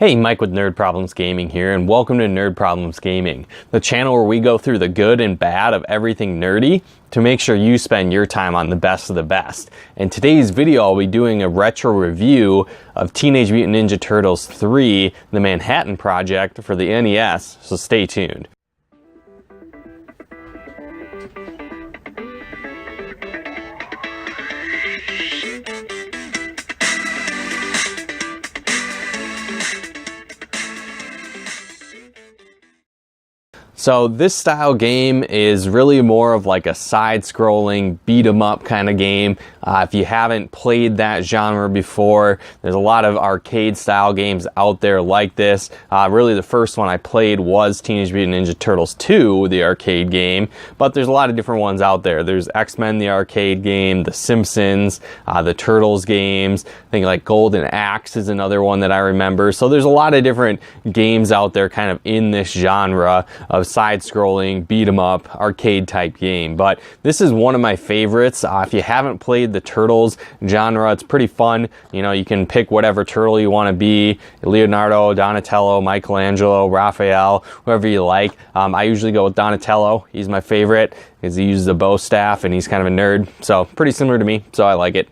Hey, Mike with Nerd Problems Gaming here, and welcome to Nerd Problems Gaming, the channel where we go through the good and bad of everything nerdy to make sure you spend your time on the best of the best. In today's video, I'll be doing a retro review of Teenage Mutant Ninja Turtles 3, The Manhattan Project for the NES, so stay tuned. So this style game is really more of like a side-scrolling beat-em-up kind of game. If you haven't played that genre before, there's a lot of arcade-style games out there like this. Really the first one I played was Teenage Mutant Ninja Turtles 2, the arcade game, but there's a lot of different ones out there. There's X-Men, the arcade game, The Simpsons, the Turtles games. I think like Golden Axe is another one that I remember. So there's a lot of different games out there kind of in this genre of side-scrolling, beat-em-up, arcade-type game. But this is one of my favorites. If you haven't played the Turtles genre, it's pretty fun. You know, you can pick whatever turtle you want to be. Leonardo, Donatello, Michelangelo, Raphael, whoever you like. I usually go with Donatello. He's my favorite because he uses a bow staff and he's kind of a nerd. So pretty similar to me, so I like it,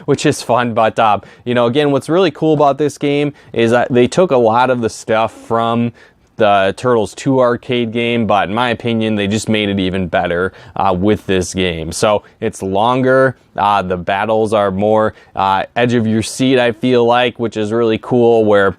which is fun. But, you know, again, what's really cool about this game is that they took a lot of the stuff from the Turtles 2 arcade game, but in my opinion, they just made it even better with this game. So it's longer, the battles are more edge of your seat, I feel like, which is really cool, where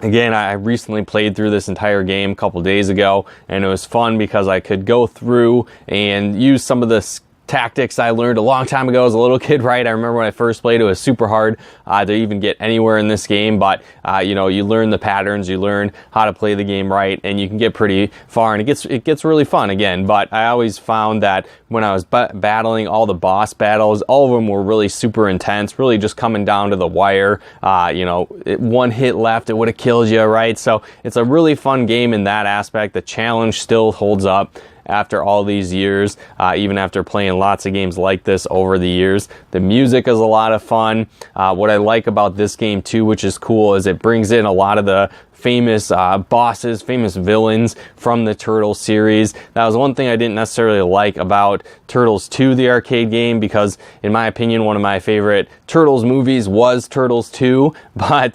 again, I recently played through this entire game a couple days ago, and it was fun because I could go through and use some of the tactics I learned a long time ago as a little kid, right? I remember when I first played, it was super hard to even get anywhere in this game, but you know, you learn the patterns, you learn how to play the game right, and you can get pretty far, and it gets really fun again. But I always found that when I was battling all the boss battles, all of them were really super intense, really just coming down to the wire. You know, one hit left, it would have killed you, right? So it's a really fun game in that aspect. The challenge still holds up after all these years, even after playing lots of games like this over the years. The music is a lot of fun. What I like about this game too, which is cool, is it brings in a lot of the famous bosses, famous villains from the Turtles series. That was one thing I didn't necessarily like about Turtles 2, the arcade game, because in my opinion, one of my favorite Turtles movies was Turtles 2, but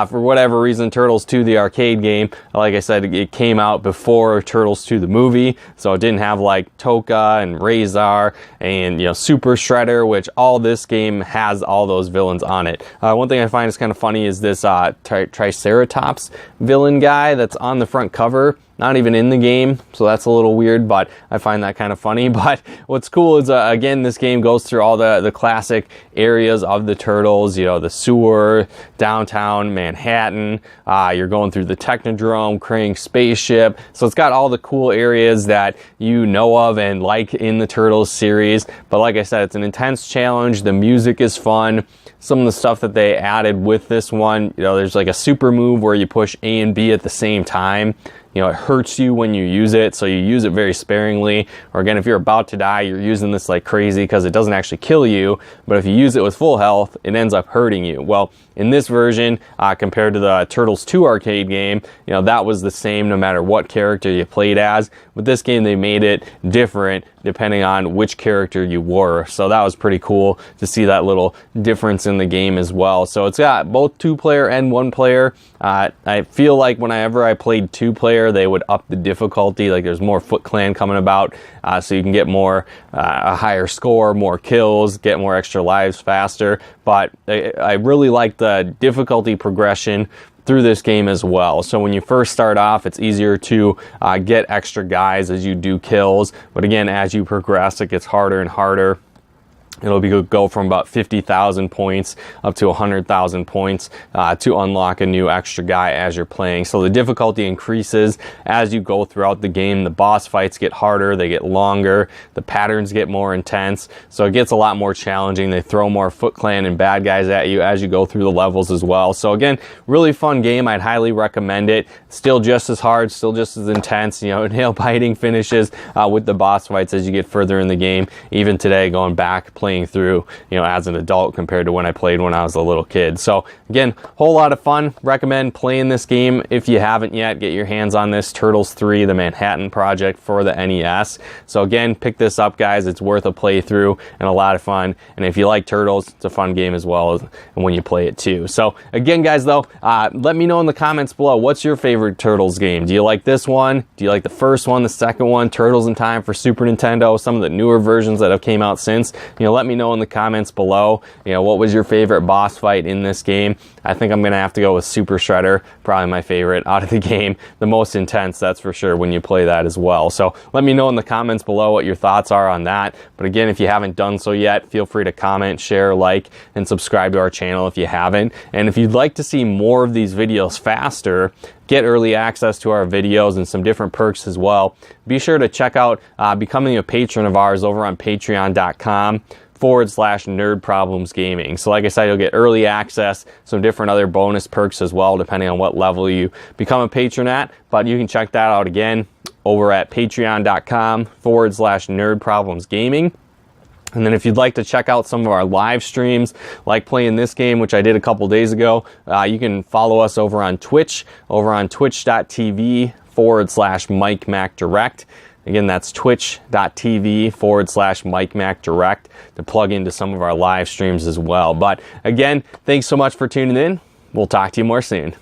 for whatever reason, Turtles 2, the arcade game, like I said, it came out before Turtles 2, the movie, so it didn't have like Tokka and Razor and, you know, Super Shredder, which all this game has all those villains on it. One thing I find is kind of funny is this Triceratops villain guy that's on the front cover, not even in the game, so that's a little weird, but I find that kind of funny. But what's cool is, again, this game goes through all the classic areas of the Turtles, you know, the sewer, downtown Manhattan, you're going through the Technodrome, Krang spaceship, so it's got all the cool areas that you know of and like in the Turtles series. But like I said, it's an intense challenge, the music is fun. Some of the stuff that they added with this one, you know, there's like a super move where you push A and B at the same time. You know, it hurts you when you use it, so you use it very sparingly. Or again, if you're about to die, you're using this like crazy because it doesn't actually kill you, but if you use it with full health, it ends up hurting you. Well, in this version, compared to the Turtles 2 arcade game, you know, that was the same no matter what character you played as. With this game, they made it different depending on which character you were. So that was pretty cool to see that little difference in the game as well. So it's got both 2-player and 1-player. I feel like whenever I played 2-player, they would up the difficulty. Like there's more Foot Clan coming about, so you can get more, a higher score, more kills, get more extra lives faster. But I really like the difficulty progression through this game as well. So when you first start off, it's easier to get extra guys as you do kills. But again, as you progress, it gets harder and harder. It'll go from about 50,000 points up to 100,000 points to unlock a new extra guy as you're playing. So the difficulty increases as you go throughout the game. The boss fights get harder, they get longer, the patterns get more intense, so it gets a lot more challenging. They throw more Foot Clan and bad guys at you as you go through the levels as well. So again, really fun game. I'd highly recommend it. Still just as hard, still just as intense, you know, nail biting finishes with the boss fights as you get further in the game. Even today, going back, playing playing through, as an adult compared to when I played when I was a little kid. So again, whole lot of fun. Recommend playing this game if you haven't yet. Get your hands on this Turtles 3, the Manhattan Project for the NES. So again, pick this up, guys. It's worth a playthrough and a lot of fun. And if you like Turtles, it's a fun game as well and when you play it too. So again, guys, though, let me know in the comments below, what's your favorite Turtles game? Do you like this one? Do you like the first one, the second one, Turtles in Time for Super Nintendo, some of the newer versions that have came out since? Let me know in the comments below, what was your favorite boss fight in this game? I think I'm gonna have to go with Super Shredder, probably my favorite out of the game. The most intense, that's for sure, when you play that as well. So let me know in the comments below what your thoughts are on that. But again, if you haven't done so yet, feel free to comment, share, like, and subscribe to our channel if you haven't. And if you'd like to see more of these videos faster, get early access to our videos and some different perks as well, be sure to check out becoming a patron of ours over on patreon.com/Nerd Problems Gaming. So like I said, you'll get early access, some different other bonus perks as well, depending on what level you become a patron at. But you can check that out again over at patreon.com/Nerd Problems Gaming. And then if you'd like to check out some of our live streams, like playing this game, which I did a couple days ago, you can follow us over on Twitch, over on twitch.tv/MikeMacDirect. Again, that's twitch.tv/MikeMacDirect to plug into some of our live streams as well. But again, thanks so much for tuning in. We'll talk to you more soon.